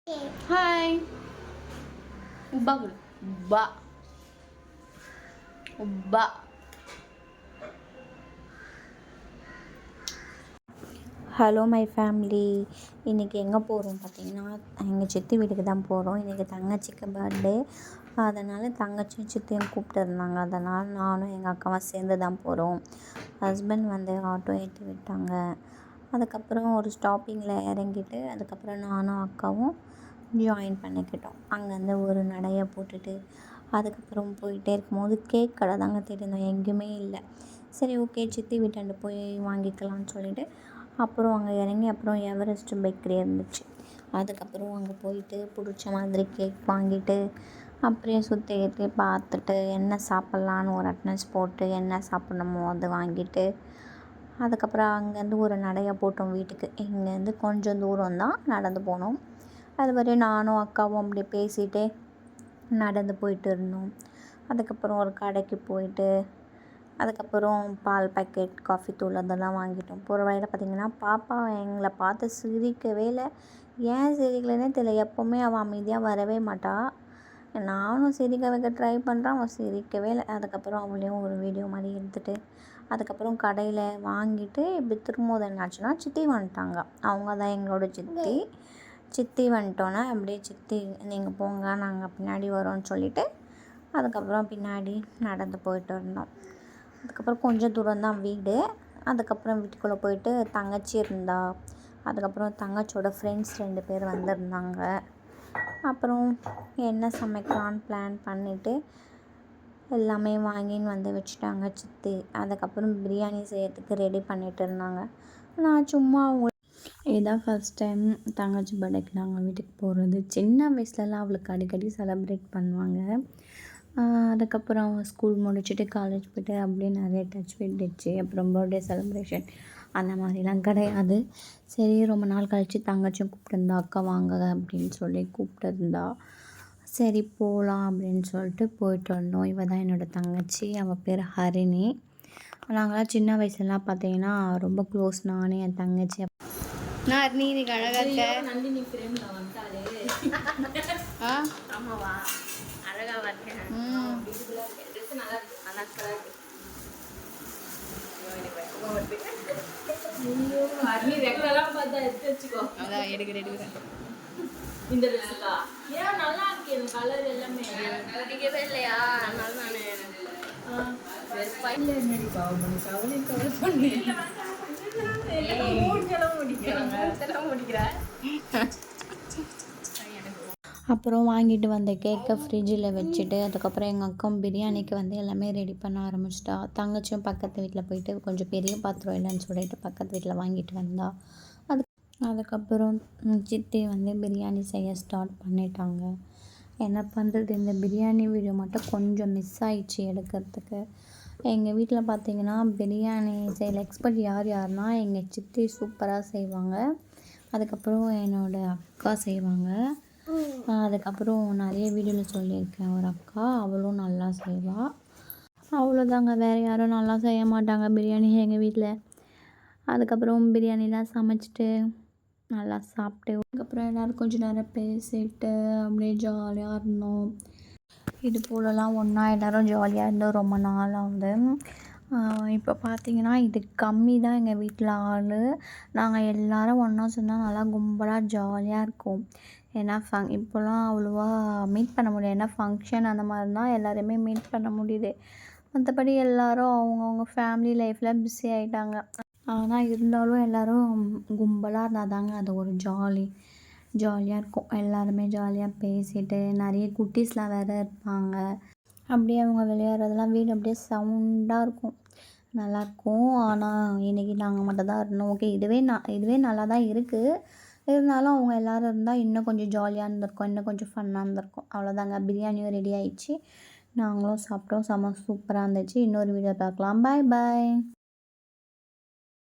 Hai. Ubah boleh? Ubah. Ubah. Hello my family. இன்றைக்கி எங்கே போகிறோம் பார்த்தீங்கன்னா, எங்கள் சித்தி வீட்டுக்கு தான் போகிறோம். இன்றைக்கி தங்கச்சிக்கு பர்த்டே, அதனால் தங்கச்சியும் சித்தியும் கூப்பிட்டுருந்தாங்க. அதனால் நானும் எங்கள் அக்காவும் சேர்ந்து தான் போகிறோம். ஹஸ்பண்ட் வந்து ஆட்டோ ஏற்றி விட்டாங்க. அதுக்கப்புறம் ஒரு ஸ்டாப்பிங்கில் இறங்கிட்டு அதுக்கப்புறம் நானும் அக்காவும் ஜாயின் பண்ணிக்கிட்டோம். அங்கேருந்து ஒரு நடையை போட்டுட்டு அதுக்கப்புறம் போயிட்டே இருக்கும்போது கேக் கடை தாங்க தேடிருந்தோம், எங்கேயுமே இல்லை. சரி ஓகே, சித்தி வீட்டாண்டு போய் வாங்கிக்கலாம்னு சொல்லிவிட்டு அப்புறம் அங்கே இறங்கி அப்புறம் எவரெஸ்ட் பேக்கரி இருந்துச்சு. அதுக்கப்புறம் அங்கே போயிட்டு பிடிச்ச மாதிரி கேக் வாங்கிட்டு அப்படியே சுற்றி ஏற்றி பார்த்துட்டு என்ன சாப்பிட்லான்னு ஒரு அட்டனன்ஸ் போட்டு என்ன சாப்பிட்ணுமோ அது வாங்கிட்டு அதுக்கப்புறம் அங்கேருந்து ஒரு நடையை போட்டோம் வீட்டுக்கு. இங்கேருந்து கொஞ்சம் தூரம் தான் நடந்து போனோம். அது வரையும் நானும் அக்காவும் அப்படியே பேசிகிட்டே நடந்து போயிட்டு இருந்தோம். அதுக்கப்புறம் ஒரு கடைக்கு போயிட்டு அதுக்கப்புறம் பால் பாக்கெட், காஃபி தூள் அதெல்லாம் வாங்கிட்டோம். போகிற வழியில் பார்த்திங்கன்னா பாப்பா எங்களை பார்த்து சிரிக்கவே இல்லை. ஏன் சிரிக்கலைன்னே தெரியல. எப்போவுமே அவள் அமைதியாக வரவே மாட்டாள். நானும் சிரிக்க வைக்க ட்ரை பண்ணுறேன், அவன் சிரிக்கவே இல்லை. அதுக்கப்புறம் அவளையும் ஒரு வீடியோ மாதிரி எடுத்துகிட்டு அதுக்கப்புறம் கடையில் வாங்கிட்டு இப்படி திரும்போது என்னாச்சுன்னா சித்தி வந்துட்டாங்க. அவங்க தான் எங்களோட சித்தி. சித்தி வந்துட்டோன்னே அப்படியே சித்தி நீங்கள் போங்க நாங்கள் பின்னாடி வரோன்னு சொல்லிவிட்டு அதுக்கப்புறம் பின்னாடி நடந்து போயிட்டு இருந்தோம். அதுக்கப்புறம் கொஞ்சம் தூரம் தான் வீடு. அதுக்கப்புறம் வீட்டுக்குள்ளே போயிட்டு தங்கச்சி இருந்தா. அதுக்கப்புறம் தங்கச்சியோட ஃப்ரெண்ட்ஸ் 2 பேர் வந்திருந்தாங்க. அப்புறம் என்ன சமைக்கலான்னு பிளான் பண்ணிவிட்டு எல்லாமே வாங்கின்னு வந்து வச்சுட்டாங்க சித்தி. அதுக்கப்புறம் பிரியாணி செய்யறதுக்கு ரெடி பண்ணிகிட்டு இருந்தாங்க. நான் சும்மா இதுதான் ஃபஸ்ட் டைம் தங்கச்சி பர்த்டேக்கு நாங்கள் வீட்டுக்கு போகிறது. சின்ன வயசுலலாம் அவளுக்கு அடிக்கடி செலப்ரேட் பண்ணுவாங்க. அதுக்கப்புறம் ஸ்கூல் முடிச்சுட்டு காலேஜ் போய்ட்டு அப்படியே நிறைய டச் விட்டுச்சு. அப்புறம் பர்த்டே செலிப்ரேஷன் அந்த மாதிரிலாம் கிடையாது. சரி ரொம்ப நாள் கழித்து தங்கச்சியும் கூப்பிட்டுருந்தா, அக்கா வாங்க அப்படின்னு சொல்லி கூப்பிட்டுருந்தா. சரி போகலாம் அப்படின்னு சொல்லிட்டு போயிட்டு வந்தோம். இவள் தான் என்னோடய தங்கச்சி, அவள் பேர் ஹரிணி. நாங்களாம் சின்ன வயசுலாம் பார்த்தீங்கன்னா ரொம்ப க்ளோஸ், நானே என் தங்கச்சி. நான் ஹரிணி அழகாக இருக்க. நந்தினி ஃப்ரெண்ட் வந்துட்டாலே ஆமாவா அழகாக இருக்கேன். பியூட்டிஃபுல்லாக இருக்கேன். ட்ரெஸ் நல்லா இருக்கு, நல்லா இருக்கு. ஹரிணி ரெக்கெல்லாம் பார்த்தா எடுத்து வச்சுக்கோ. அதான் எடுக்கிறேன். இந்த ட்ரெஸ்ஸுக்கா ஏன் நல்லா இருக்கு, இந்த கலர் எல்லாமே பிடிக்கவே இல்லையா? அதனால நான் வெறுப்பாயில என்னடி பாவம் பண்ணி கவலை கவர் பண்ணி முடிக்கிறேன். அப்புறம் வாங்கிட்டு வந்த கேக்கை ஃப்ரிட்ஜில் வச்சுட்டு அதுக்கப்புறம் எங்கள் அக்காவும் பிரியாணிக்கு வந்து எல்லாமே ரெடி பண்ண ஆரம்பிச்சிட்டா. தங்கச்சியும் பக்கத்து வீட்டில் போயிட்டு கொஞ்சம் பெரிய பாத்திரம் இல்லைன்னு சொல்லிட்டு பக்கத்து வீட்டில் வாங்கிட்டு வந்தா. அதுக்கப்புறம் சித்தி வந்து பிரியாணி செய்ய ஸ்டார்ட் பண்ணிட்டாங்க. என்ன பண்ணுறது, இந்த பிரியாணி வீடியோ மட்டும் கொஞ்சம் மிஸ் ஆயிடுச்சு எடுக்கிறதுக்கு. எங்கள் வீட்டில் பார்த்திங்கன்னா பிரியாணி செய்யல எக்ஸ்பர்ட் யாருன்னா எங்கள் சித்தி சூப்பராக செய்வாங்க. அதுக்கப்புறம் என்னோடய அக்கா செய்வாங்க. அதுக்கப்புறம் நிறைய வீடியோவில் சொல்லியிருக்கேன், ஒரு அக்கா அவளும் நல்லா செய்வாள். அவ்வளோதாங்க, வேறு யாரும் நல்லா செய்ய மாட்டாங்க பிரியாணி எங்கள் வீட்டில். அதுக்கப்புறம் பிரியாணிலாம் சமைச்சிட்டு நல்லா சாப்பிட்டு அதுக்கப்புறம் எல்லோரும் கொஞ்சம் நேரம் பேசிட்டு அப்படியே ஜாலியாக இருந்தோம். இது போலலாம் ஒன்றா எல்லோரும் ஜாலியாக இருந்தோம் ரொம்ப நாள் ஆகுது. இப்போ பார்த்திங்கன்னா இது கம்மி தான் எங்கள் வீட்டில் ஆள். நாங்கள் எல்லோரும் ஒன்றா சேர்ந்தா நல்லா கும்பலாக ஜாலியாக இருக்கும். ஏன்னா இப்போலாம் அவ்வளோவா மீட் பண்ண முடியாது. ஏன்னா ஃபங்க்ஷன் அந்த மாதிரி தான் எல்லாருமே மீட் பண்ண முடியுது. மற்றபடி எல்லோரும் அவங்கவுங்க ஃபேமிலி லைஃப்பில் பிஸி ஆகிட்டாங்க. ஆனால் இருந்தாலும் எல்லோரும் கும்பலாக இருந்தால் தாங்க அது ஒரு ஜாலியாக இருக்கும். எல்லாருமே ஜாலியாக பேசிட்டு நிறைய குட்டீஸ்லாம் வேறு இருப்பாங்க. அப்படியே அவங்க விளையாடுறதெல்லாம் வீடு அப்படியே சவுண்டாக இருக்கும், நல்லாயிருக்கும். ஆனால் இன்றைக்கி நாங்கள் மட்டும் தான் இருந்தோம். ஓகே, இதுவே நல்லா தான் இருக்குது. இருந்தாலும் அவங்க எல்லோரும் இருந்தால் இன்னும் கொஞ்சம் ஜாலியாக இருந்திருக்கும், இன்னும் கொஞ்சம் ஃபன்னாக இருந்திருக்கும். அவ்வளோதாங்க, பிரியாணியும் ரெடி ஆகிடுச்சு, நாங்களும் சாப்பிட்டோம். செம்ம சூப்பராக இருந்துச்சு. இன்னொரு வீடியோ பார்க்கலாம். பாய் பாய்.